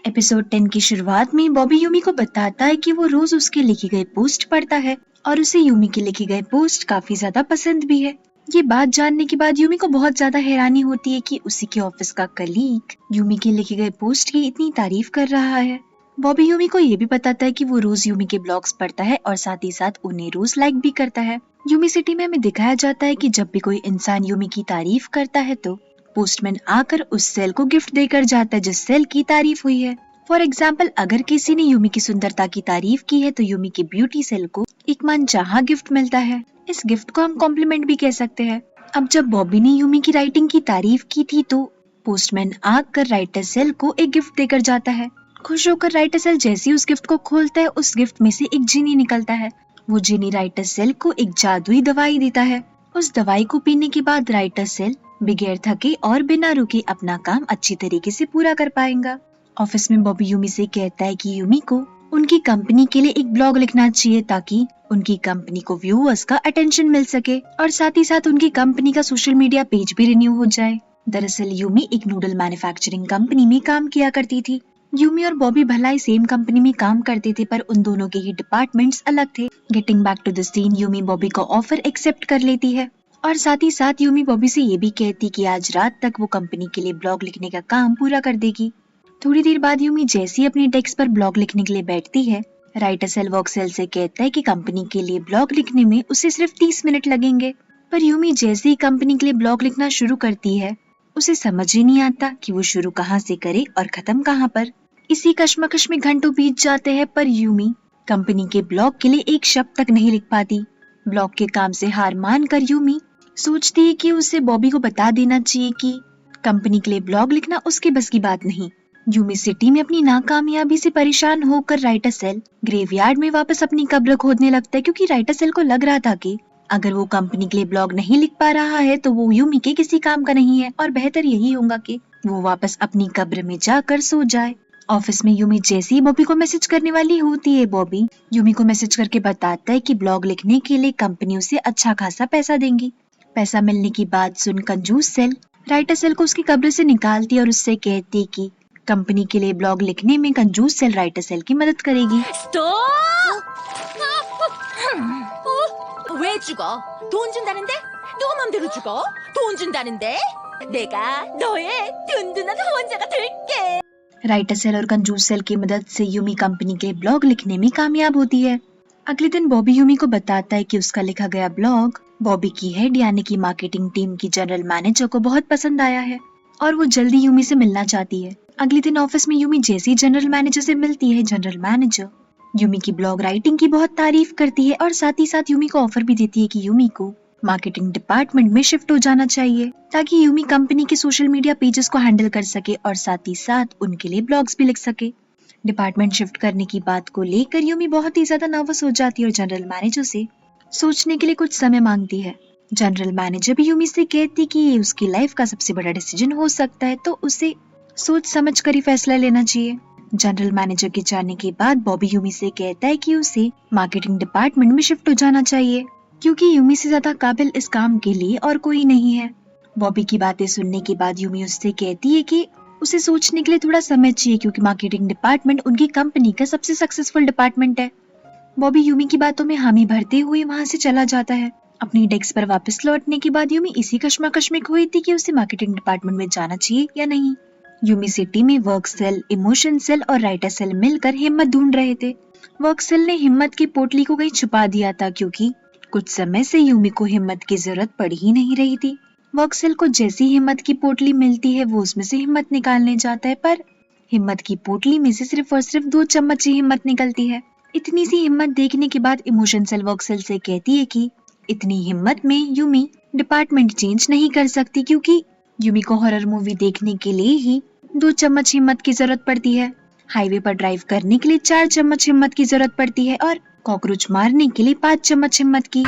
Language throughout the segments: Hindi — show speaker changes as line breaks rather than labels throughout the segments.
एपिसोड 10 की शुरुआत में बॉबी यूमी को बताता है कि वो रोज उसके लिखे गए पोस्ट पढ़ता है और उसे यूमी के लिखे गए पोस्ट काफी ज्यादा पसंद भी है। ये बात जानने के बाद यूमी को बहुत ज्यादा हैरानी होती है कि उसी के ऑफिस का कलीग यूमी के लिखे गए पोस्ट की इतनी तारीफ कर रहा है। बॉबी यूमी को ये भी बताता है कि वो रोज यूमी के ब्लॉग्स पढ़ता है और साथ ही साथ उन्हें रोज लाइक भी करता है। यूमी सिटी में हमें दिखाया जाता है कि जब भी कोई इंसान यूमी की तारीफ करता है तो पोस्टमैन आकर उस सेल को गिफ्ट देकर जाता है जिस सेल की तारीफ हुई है। फॉर एग्जाम्पल, अगर किसी ने यूमी की सुंदरता की तारीफ की है तो यूमी के ब्यूटी सेल को एक मनचाहा गिफ्ट मिलता है। इस गिफ्ट को हम कॉम्प्लीमेंट भी कह सकते हैं। अब जब बॉबी ने यूमी की राइटिंग की तारीफ की थी तो पोस्टमैन आकर राइटर सेल को एक गिफ्ट देकर जाता है। खुश होकर राइटर सेल जैसे ही उस गिफ्ट को खोलता है उस गिफ्ट में से एक जीनी निकलता है। वो जीनी राइटर सेल को एक जादुई दवाई देता है। उस दवाई को पीने के बाद राइटर सेल बगैर थके और बिना रुके अपना काम अच्छी तरीके से पूरा कर पाएगा। ऑफिस में बॉबी यूमी से कहता है कि यूमी को उनकी कंपनी के लिए एक ब्लॉग लिखना चाहिए ताकि उनकी कंपनी को व्यूअर्स का अटेंशन मिल सके और साथ ही साथ उनकी कंपनी का सोशल मीडिया पेज भी रिन्यू हो जाए। दरअसल यूमी एक नूडल मैन्युफैक्चरिंग कंपनी में काम किया करती थी। यूमी और बॉबी भलाई सेम कंपनी में काम करते थे पर उन दोनों के ही डिपार्टमेंट्स अलग थे। Getting back to the scene, Yumi Bobby का ऑफर एक्सेप्ट कर लेती है और साथ ही साथ यूमी बॉबी से ये भी कहती कि आज रात तक वो कंपनी के लिए ब्लॉग लिखने का काम पूरा कर देगी। थोड़ी देर बाद यूमी जैसी अपनी डेस्क पर ब्लॉग लिखने के लिए बैठती है, राइटर सेल वर्क सेल से कहता है कि कंपनी के लिए ब्लॉग लिखने में उसे सिर्फ 30 मिनट लगेंगे। पर यूमी जैसे ही कंपनी के लिए ब्लॉग लिखना शुरू करती है उसे समझ ही नहीं आता कि वो शुरू कहाँ से करे और खत्म कहाँ पर। इसी कश्मकश में घंटों बीत जाते हैं पर यूमी कंपनी के ब्लॉग के लिए एक शब्द तक नहीं लिख पाती। ब्लॉग के काम से हार मान कर यूमी सोचती है कि उसे बॉबी को बता देना चाहिए कि कंपनी के लिए ब्लॉग लिखना उसके बस की बात नहीं। यूमी सिटी में अपनी नाकामयाबी से परेशान होकर राइटर सेल ग्रेवयार्ड में वापस अपनी कब्र खोदने लगता है क्योंकि राइटर सेल को लग रहा था कि अगर वो कंपनी के लिए ब्लॉग नहीं लिख पा रहा है तो वो यूमी के किसी काम का नहीं है और बेहतर यही होगा कि वो वापस अपनी कब्र में जाकर सो जाए। ऑफिस में यूमी जैसे ही बॉबी को मैसेज करने वाली होती है, बॉबी यूमी को मैसेज करके बताता है कि ब्लॉग लिखने के लिए कंपनी उसे अच्छा खासा पैसा देंगी। पैसा मिलने की बात सुन कंजूस सेल राइटर सेल को उसकी कब्र से निकालती और उससे कहती कि कंपनी के लिए ब्लॉग लिखने में कंजूस सेल राइटर सेल की मदद करेगी।
왜 죽어? 돈 준다는데? 누구 맘대로 죽어? 돈 준다는데? 내가 너의 든든한 후원자가 될게।
राइटर सेल और कंजूस सेल की मदद से यूमी कंपनी के ब्लॉग लिखने में कामयाब होती है। अगले दिन बॉबी यूमी को बताता है कि उसका लिखा गया ब्लॉग बॉबी की हेड यानी कि मार्केटिंग टीम की जनरल मैनेजर को बहुत पसंद आया है और वो जल्दी यूमी से मिलना चाहती है। अगले दिन ऑफिस में यूमी जैसी जनरल मैनेजर से मिलती है, जनरल मैनेजर यूमी की ब्लॉग राइटिंग की बहुत तारीफ करती है और साथ ही साथ यूमी को ऑफर भी देती है कि यूमी को मार्केटिंग डिपार्टमेंट में शिफ्ट हो जाना चाहिए ताकि यूमी कंपनी के सोशल मीडिया पेजेस को हैंडल कर सके और साथ ही साथ उनके लिए ब्लॉग्स भी लिख सके। डिपार्टमेंट शिफ्ट करने की बात को लेकर यूमी बहुत ही ज्यादा नर्वस हो जाती है और जनरल मैनेजर से सोचने के लिए कुछ समय मांगती है। जनरल मैनेजर भी यूमी से कहती कि ये उसकी लाइफ का सबसे बड़ा डिसीजन हो सकता है तो उसे सोच समझ कर ही फैसला लेना चाहिए। जनरल मैनेजर के जाने के बाद बॉबी यूमी से कहता है कि उसे मार्केटिंग डिपार्टमेंट में शिफ्ट हो जाना चाहिए क्योंकि यूमी से ज्यादा काबिल इस काम के लिए और कोई नहीं है। बॉबी की बातें सुनने के बाद यूमी उससे कहती है कि उसे सोचने के लिए थोड़ा समय चाहिए क्योंकि मार्केटिंग डिपार्टमेंट उनकी कंपनी का सबसे सक्सेसफुल डिपार्टमेंट है। बॉबी यूमी की बातों में हामी भरते हुए वहाँ से चला जाता है। अपनी डेस्क पर वापस लौटने के बाद यूमी इसी कश्मकश में खोई थी कि उसे मार्केटिंग डिपार्टमेंट में जाना चाहिए या नहीं। यूमी सिटी में वर्क सेल, इमोशन सेल और राइटर सेल मिलकर हिम्मत ढूंढ रहे थे। वर्क सेल ने हिम्मत की पोटली को कहीं छुपा दिया था क्योंकि कुछ समय से यूमी को हिम्मत की जरूरत पड़ ही नहीं रही थी। वर्क सेल को जैसी हिम्मत की पोटली मिलती है वो उसमें से हिम्मत निकालने जाता है पर हिम्मत की पोटली में से सिर्फ और सिर्फ 2 चम्मच ही हिम्मत निकलती है। इतनी सी हिम्मत देखने के बाद इमोशन सेल वर्क सेल से कहती है कि इतनी हिम्मत में यूमी डिपार्टमेंट चेंज नहीं कर सकती क्योंकि यूमी को हॉरर मूवी देखने के लिए ही 2 चम्मच हिम्मत की जरूरत पड़ती है। हाईवे पर ड्राइव करने के लिए 4 चम्मच हिम्मत की जरूरत पड़ती है और कॉकरोच मारने के लिए 5 चम्मच हिम्मत की।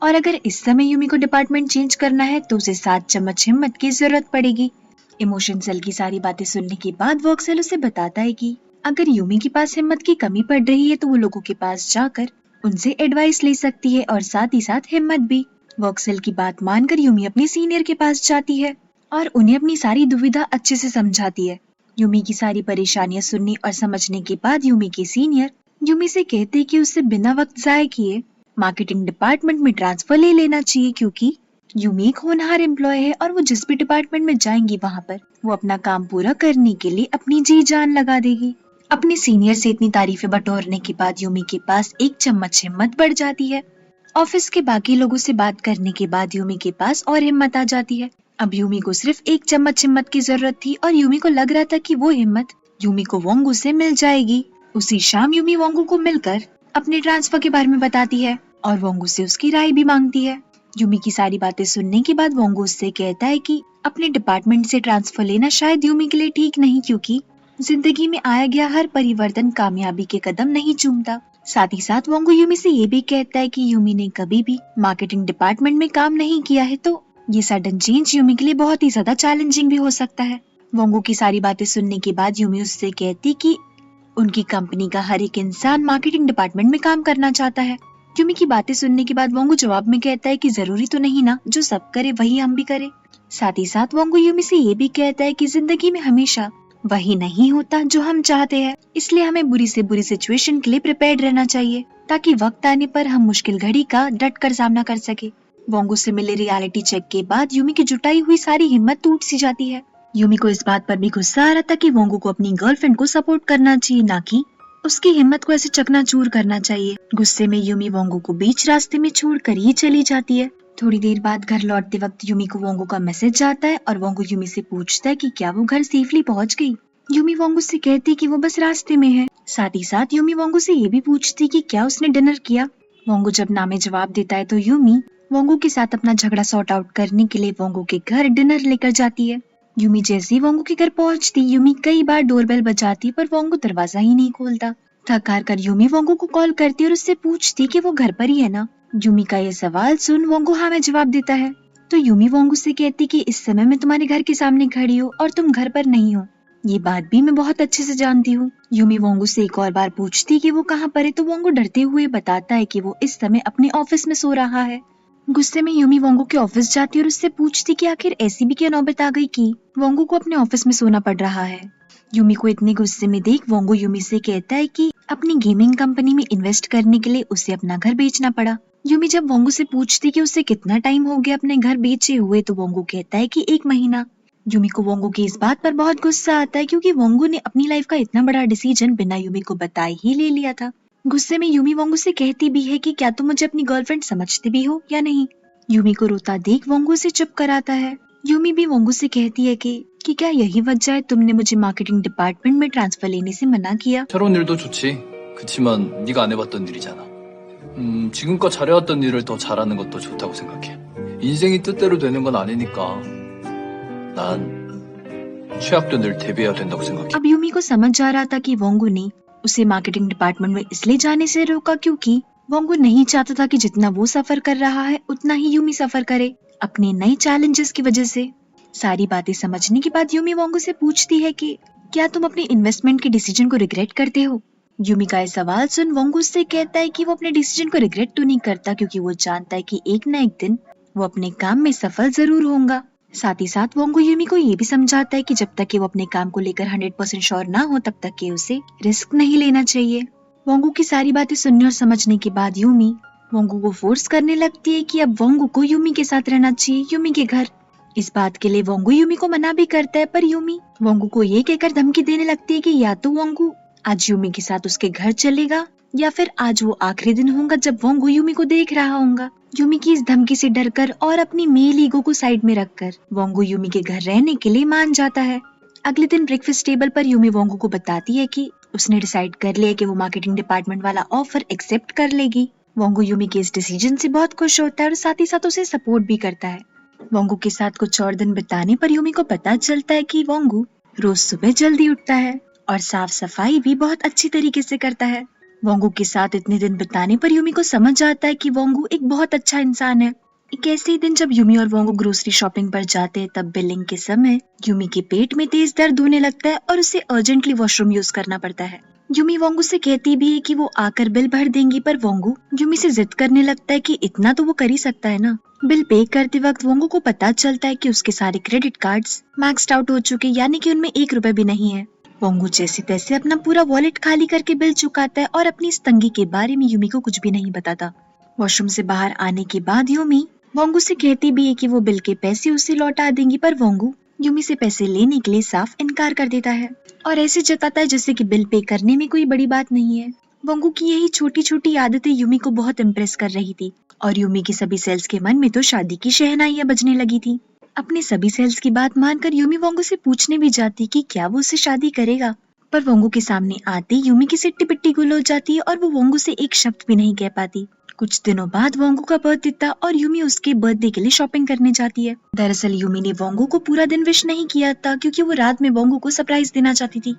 और अगर इस समय यूमी को डिपार्टमेंट चेंज करना है तो उसे 7 चम्मच हिम्मत की जरूरत पड़ेगी। इमोशन सेल की सारी बातें सुनने के बाद वर्क सेल उसे बताता है कि अगर यूमी के पास हिम्मत की कमी पड़ रही है तो वो लोगों के पास जाकर उनसे एडवाइस ले सकती है और साथ ही साथ हिम्मत भी। वोक्सेल की बात मानकर यूमी अपने सीनियर के पास जाती है और उन्हें अपनी सारी दुविधा अच्छे से समझाती है। यूमी की सारी परेशानियां सुनने और समझने के बाद यूमी के सीनियर यूमी से कहते कि उससे बिना वक्त जाए किए मार्केटिंग डिपार्टमेंट में ट्रांसफर ले लेना चाहिए, क्योंकि यूमी एक होनहार एम्प्लॉय है और वो जिस भी डिपार्टमेंट में जाएंगी वहाँ पर वो अपना काम पूरा करने के लिए अपनी जी जान लगा देगी। अपने सीनियर से इतनी तारीफें बटोरने के बाद यूमी के पास एक चम्मच हिम्मत बढ़ जाती है। ऑफिस के बाकी लोगों से बात करने के बाद यूमी के पास और हिम्मत आ जाती है। अब यूमी को सिर्फ एक चम्मच हिम्मत की जरूरत थी और यूमी को लग रहा था कि वो हिम्मत यूमी को वोंगू से मिल जाएगी। उसी शाम यूमी वोंगू को मिलकर अपने ट्रांसफर के बारे में बताती है और वोंगू से उसकी राय भी मांगती है। यूमी की सारी बातें सुनने के बाद वोंगू उससे कहता है कि अपने डिपार्टमेंट से ट्रांसफर लेना शायद यूमी के लिए ठीक नहीं, क्योंकि जिंदगी में आया गया हर परिवर्तन कामयाबी के कदम नहीं चूमता। साथ ही साथ वोंगू यूमी से ये भी कहता है कि यूमी ने कभी भी मार्केटिंग डिपार्टमेंट में काम नहीं किया है, तो ये सडन चेंज यूमी के लिए बहुत ही ज्यादा चैलेंजिंग भी हो सकता है। वोंगू की सारी बातें सुनने के बाद यूमी उससे कहती कि उनकी कंपनी का हर एक इंसान मार्केटिंग डिपार्टमेंट में काम करना चाहता है। यूमी की बातें सुनने के बाद वोंगू जवाब में कहता है कि जरूरी तो नहीं ना, जो सब करे वही हम भी करें। साथ ही साथ वोंगू यूमी से ये भी कहता है कि जिंदगी में हमेशा वही नहीं होता जो हम चाहते हैं, इसलिए हमें बुरी से बुरी सिचुएशन के लिए प्रिपेयर्ड रहना चाहिए ताकि वक्त आने पर हम मुश्किल घड़ी का डट कर सामना कर सके। वोंगू से मिले रियलिटी चेक के बाद यूमी की जुटाई हुई सारी हिम्मत टूट सी जाती है। यूमी को इस बात पर भी गुस्सा आ रहा था कि वोंगू को अपनी गर्लफ्रेंड को सपोर्ट करना चाहिए, ना कि उसकी हिम्मत को ऐसे चकनाचूर करना चाहिए। गुस्से में यूमी वोंगू को बीच रास्ते में छोड़कर ही चली जाती है। थोड़ी देर बाद घर लौटते वक्त यूमी को वोंगू का मैसेज आता है और वोंगू यूमी से पूछता है कि क्या वो घर सेफली पहुंच गई। यूमी वोंगू से कहती कि वो बस रास्ते में है। साथ ही साथ यूमी वोंगू से ये भी पूछती कि क्या उसने डिनर किया। वोंगू जब ना में जवाब देता है तो यूमी वोंगू के साथ अपना झगड़ा सॉर्ट आउट करने के लिए वोंगू के घर डिनर लेकर जाती है। यूमी जैसे ही वोंगू के घर पहुंचती यूमी कई बार डोरबेल बजाती पर वोंगू दरवाजा ही नहीं खोलता। थक हार कर यूमी वोंगू को कॉल करती और उससे पूछती कि वो घर पर ही है ना। यूमी का ये सवाल सुन वोंगू हाँ में जवाब देता है, तो यूमी वोंगू से कहती कि इस समय मैं तुम्हारे घर के सामने खड़ी हूँ और तुम घर पर नहीं हो। ये बात भी मैं बहुत अच्छे से जानती हूँ। यूमी वोंगू से एक और बार पूछती कि वो कहाँ पर है, तो वोंगू डरते हुए बताता है कि वो इस समय अपने ऑफिस में सो रहा है। गुस्से में यूमी वोंगू के ऑफिस जाती और उससे पूछती कि आखिर ऐसी भी क्या नौबत आ गई कि वोंगू को अपने ऑफिस में सोना पड़ रहा है। यूमी को इतने गुस्से में देख वोंगू यूमी से कहता है कि अपनी गेमिंग कंपनी में इन्वेस्ट करने के लिए उसे अपना घर बेचना पड़ा। यूमी जब वोंगू से पूछती कि उसे कितना टाइम हो गया अपने घर बेचे हुए, तो वोंगू कहता है कि 1 महीना। यूमी को वोंगू की इस बात पर बहुत गुस्सा आता है, क्योंकि वोंगू ने अपनी लाइफ का इतना बड़ा डिसीजन बिना यूमी को बताए ही ले लिया था। गुस्से में यूमी वोंगू से कहती भी है कि क्या तुम मुझे अपनी गर्लफ्रेंड समझते भी हो या नहीं। यूमी को रोता देख वोंगू से चुप कराता है। यूमी भी वोंगू से कहती है कि क्या यही वजह है तुमने मुझे मार्केटिंग डिपार्टमेंट में ट्रांसफर लेने से मना किया।
새로운 일도 좋지. 그치만 네가 안 해봤던 일이잖아. 지금껏 잘해왔던 일을 더 잘하는 것도 좋다고 생각해. 인생이 뜻대로 되는 건 아니니까 난 최악도 늘 대비해야 된다고 생각해.
अब यूमी को समझ जा रहा था कि वोंगू ने उसे मार्केटिंग डिपार्टमेंट में इसलिए जाने से रोका क्योंकि वोंगू नहीं चाहता था कि जितना वो सफर कर रहा है उतना ही यूमी सफर करे अपने नए चैलेंजेस की वजह से। सारी बातें समझने के बाद यूमी वोंगू से पूछती है कि क्या तुम अपने इन्वेस्टमेंट के डिसीजन को रिग्रेट करते हो। यूमी का ये सवाल सुन वोंगू से कहता है कि वो अपने डिसीजन को रिग्रेट तो नहीं करता, क्योंकि वो जानता है कि एक न एक दिन वो अपने काम में सफल जरूर होगा। साथ ही साथ वोंगू यूमी को ये भी समझाता है कि जब तक कि वो अपने काम को लेकर 100% श्योर ना हो तब तक कि उसे रिस्क नहीं लेना चाहिए। वोंगू की सारी बातें सुनने और समझने के बाद यूमी वोंगू को फोर्स करने लगती है कि अब वोंगू को यूमी के साथ रहना चाहिए, यूमी के घर। इस बात के लिए वोंगू यूमी को मना भी करता है, पर यूमी वोंगू को ये कहकर धमकी देने लगती है कि या तो वोंगू आज यूमी के साथ उसके घर चलेगा या फिर आज वो आखिरी दिन होगा जब वोंगू यूमी को देख रहा होगा। यूमी की इस धमकी से डरकर और अपनी मेल ईगो को साइड में रखकर वोंगू यूमी के घर रहने के लिए मान जाता है। अगले दिन ब्रेकफास्ट टेबल पर यूमी वोंगू को बताती है कि उसने डिसाइड कर लिया कि वो मार्केटिंग डिपार्टमेंट वाला ऑफर एक्सेप्ट कर लेगी। वोंगू यूमी के इस डिसीजन से बहुत खुश होता है और साथ ही साथ उसे सपोर्ट भी करता है। वोंगू के साथ कुछ और दिन बिताने पर यूमी को पता चलता है कि वोंगू रोज सुबह जल्दी उठता है और साफ सफाई भी बहुत अच्छी तरीके से करता है। वोंगू के साथ इतने दिन बिताने पर यूमी को समझ आता है कि वोंगू एक बहुत अच्छा इंसान है। एक ऐसे ही दिन जब यूमी और वोंगू ग्रोसरी शॉपिंग पर जाते हैं, तब बिलिंग के समय यूमी के पेट में तेज दर्द होने लगता है और उसे अर्जेंटली वॉशरूम यूज करना पड़ता है। यूमी वोंगू से कहती भी है कि वो आकर बिल भर देंगी, पर वोंगू यूमी से जिद करने लगता है कि इतना तो वो कर ही सकता है ना। बिल पे करते वक्त वोंगू को पता चलता है कि उसके सारे क्रेडिट कार्ड्स मैक्स्ड आउट हो चुके, यानी कि उनमें 1 रुपए भी नहीं है। वोंगू जैसे तैसे अपना पूरा वॉलेट खाली करके बिल चुकाता है और अपनी इस तंगी के बारे में यूमी को कुछ भी नहीं बताता। वॉशरूम से बाहर आने के बाद यूमी वोंगू से कहती भी है कि वो बिल के पैसे उसे लौटा देंगी, पर वोंगू यूमी से पैसे लेने के लिए साफ इनकार कर देता है और ऐसे जताता है जैसे कि बिल पे करने में कोई बड़ी बात नहीं है। वोंगू की यही छोटी छोटी आदतें यूमी को बहुत इम्प्रेस कर रही थी और यूमी की सभी सेल्स के मन में तो शादी की शहनाइयां बजने लगी थी। अपने सभी सेल्स की बात मानकर यूमी वोंगू से पूछने भी जाती कि क्या वो उससे शादी करेगा, पर वोंगू के सामने आते यूमी की सिट्टी पिट्टी गुल हो जाती है और वो वोंगू से एक शब्द भी नहीं कह पाती। कुछ दिनों बाद वोंगू का बर्थडे था और यूमी उसके बर्थडे के लिए शॉपिंग करने जाती है। दरअसल यूमी ने वोंगू को पूरा दिन विश नहीं किया था क्योंकि वो रात में वोंगू को सरप्राइज देना चाहती थी।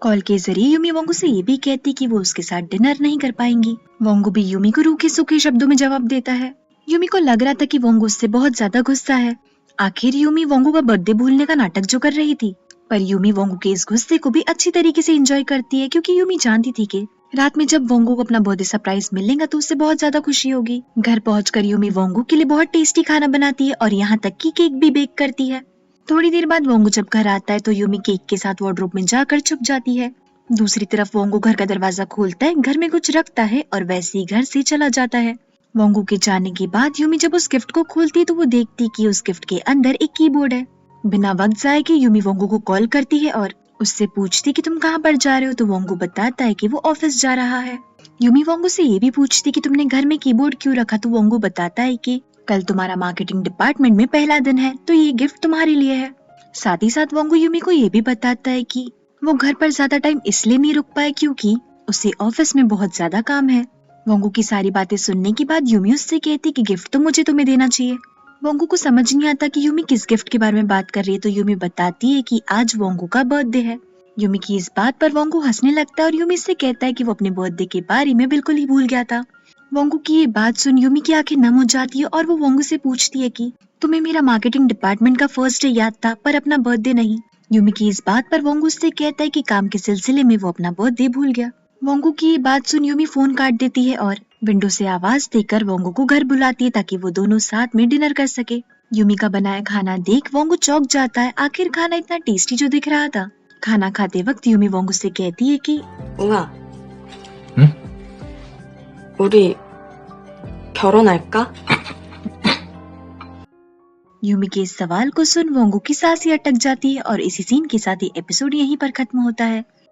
कॉल के जरिए यूमी वोंगू से ये भी कहती कि वो उसके साथ डिनर नहीं कर पाएंगी। वोंगू भी यूमी को रूखे सूखे शब्दों में जवाब देता है। यूमी को लग रहा था कि वोंगू उससे बहुत ज्यादा गुस्सा है। आखिर यूमी वोंगू का बर्थडे भूलने का नाटक जो कर रही थी, पर यूमी वोंगू के इस गुस्से को भी अच्छी तरीके से एंजॉय करती है क्योंकि यूमी जानती थी कि रात में जब वोंगू को अपना बर्थडे सरप्राइज मिलेगा तो उससे बहुत ज्यादा खुशी होगी। घर पहुंचकर यूमी वोंगू के लिए बहुत टेस्टी खाना बनाती है और यहाँ तक कि केक भी बेक करती है। थोड़ी देर बाद वोंगू जब घर आता है तो यूमी केक के साथ वार्डरोब में जाकर छुप जाती है। दूसरी तरफ वोंगू घर का दरवाजा खोलता है, घर में कुछ रखता है और वैसे ही घर से चला जाता है। वोंगू के जाने के बाद यूमी जब उस गिफ्ट को खोलती है तो वो देखती कि उस गिफ्ट के अंदर एक कीबोर्ड है। बिना वक्त जाए कि यूमी वोंगू को कॉल करती है और उससे पूछती कि तुम कहाँ पर जा रहे हो, तो वोंगू बताता है कि वो ऑफिस जा रहा है। यूमी वोंगू से ये भी पूछती कि तुमने घर में कीबोर्ड क्यों रखा, तो वोंगू बताता है कि कल तुम्हारा मार्केटिंग डिपार्टमेंट में पहला दिन है तो ये गिफ्ट तुम्हारे लिए है। साथ ही साथ वोंगू यूमी को ये भी बताता है कि वो घर पर ज्यादा टाइम इसलिए नहीं रुक पाए क्योंकि उसे ऑफिस में बहुत ज्यादा काम है। वोंगू की सारी बातें सुनने के बाद यूमी उससे कहती कि गिफ्ट तो मुझे तुम्हें देना चाहिए। वोंगू को समझ नहीं आता कि यूमी किस गिफ्ट के बारे में बात कर रही है, तो यूमी बताती है कि आज वोंगू का बर्थडे है। यूमी की इस बात पर वोंगू हंसने लगता है और यूमी से कहता है कि वो अपने बर्थडे के बारे में बिल्कुल ही भूल गया था। वोंगू की ये बात सुन यूमी की आंखें नम हो जाती है और वो वोंगू से पूछती है कि तुम्हें मेरा मार्केटिंग डिपार्टमेंट का फर्स्ट डे याद था पर अपना बर्थडे नहीं। यूमी की इस बात पर वोंगू उससे कहता है कि काम के सिलसिले में वो अपना बर्थडे भूल गया। वोंगू की ये बात सुन यूमी फोन काट देती है और विंडो से आवाज देकर वोंगू को घर बुलाती है ताकि वो दोनों साथ में डिनर कर सके। यूमी का बनाया खाना देख वोंगू चौंक जाता है। आखिर खाना इतना टेस्टी जो दिख रहा था। खाना खाते वक्त यूमी वोंगू से कहती है कि
웅아,
응?
우리 결혼할까?
यूमी के इस सवाल को सुन वोंगू की सांसें अटक जाती है और इसी सीन के साथ ही एपिसोड यहीं पर खत्म होता है।